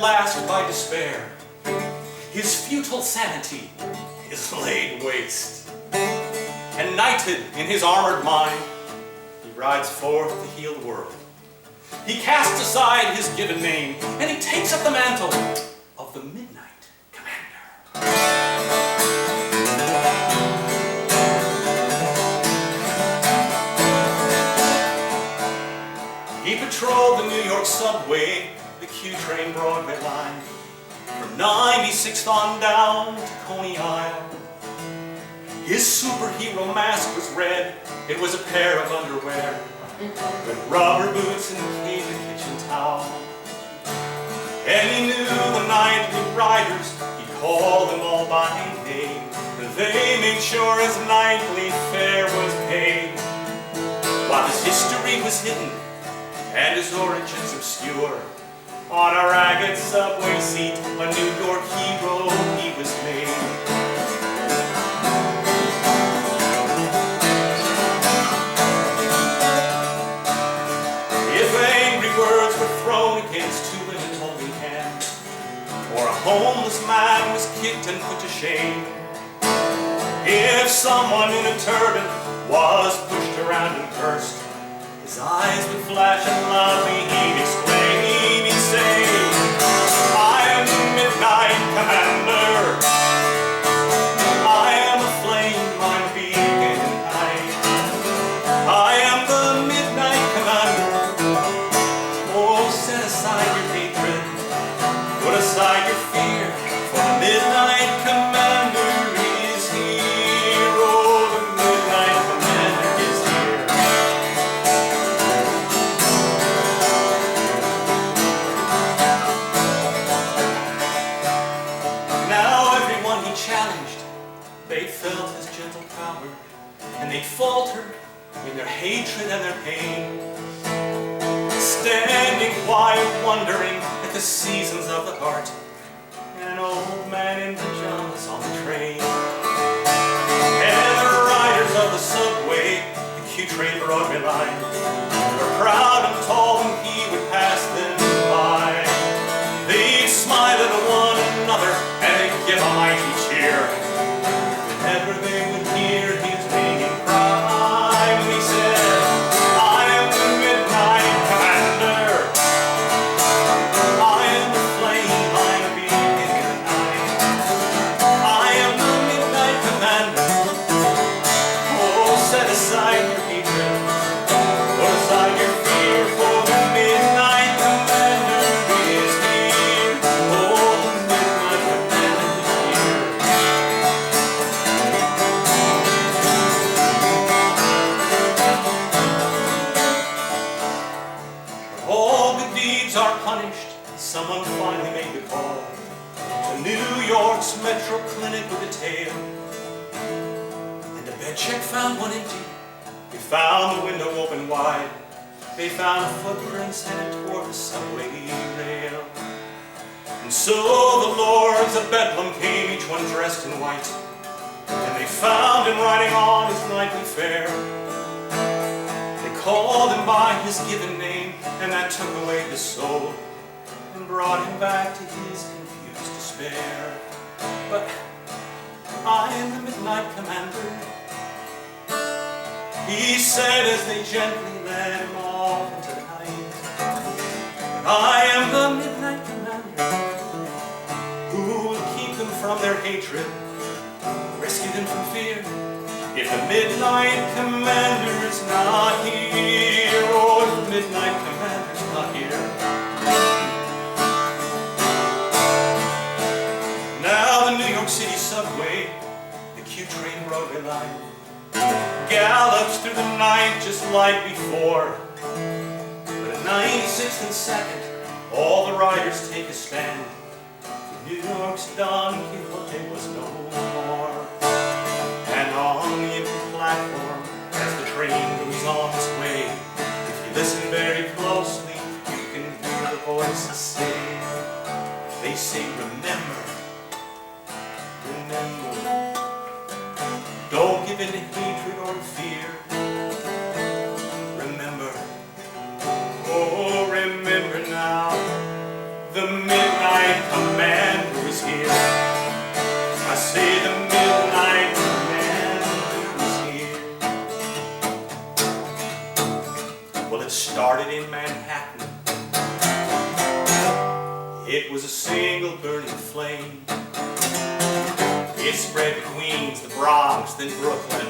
last by despair. His futile sanity is laid waste. And knighted in his armored mind, he rides forth to heal the world. He casts aside his given name, and he takes up the mantle of the Midnight Commander. He patrolled the New York subway, the Q train Broadway line, from 96th on down to Coney Isle. His superhero mask was red, it was a pair of underwear, with rubber boots and came the kitchen towel. And he knew the nightly riders, he called them all by name, and they made sure his nightly fare was paid. While his history was hidden and his origins obscure, on a ragged subway seat, a New York hero he was made. If angry words were thrown against two women holding hands, or a homeless man was kicked and put to shame, if someone in a turban was pushed around and cursed, his eyes would flash and loudly he'd exclaim, he'd say, I am the Midnight Commander. I am a flame, I'm a beacon in night. I am the Midnight Commander. Oh, set aside your hatred, put aside your fear, for the Midnight Commander is here. Oh, the Midnight Commander is here. Now everyone he challenged, they felt his gentle power, and they faltered in their hatred and their pain, standing quiet, wondering at the seasons of the heart, and an old man in pajamas on the train. And the riders of the subway, the Q train Broadway line, were proud and tall when he would pass them by. They'd smile at one another and they'd give a mighty cheer whenever they would hear his ringing cry when he said, I am the Midnight Commander. I am the flame, I'm a beacon in the night. I am the Midnight Commander. Oh, set aside your hatred, put aside your fear, for the Midnight Commander is here. Oh, the Midnight Commander is here. All good deeds are punished. Someone finally made the call to New York's Metro Clinic with a tale. And a bed check found one empty. They found the window open wide. They found footprints headed toward the subway rail. And so the lords of Bedlam came, each one dressed in white. And they found him riding on his nightly fare. They called him by his given name, and that took away his soul and brought him back to his confused despair. But I am the Midnight Commander, he said as they gently led him off into the night. But I am the Midnight Commander, who will keep them from their hatred, rescue them from fear. If the Midnight Commander's not here, or if the Midnight Commander's not here. Now the New York City subway, the Q train Broadway line, gallops through the night just like before. But at 96th and 2nd, all the riders take a stand. New York's Don Quixote was no more. And on the empty platform, as the train goes on its way, if you listen very closely, you can hear the voices say, they say, remember, remember. Don't give in to hatred or fear. Remember, oh, remember now, the Midnight that started in Manhattan. It was a single burning flame. It spread to Queens, the Bronx, then Brooklyn,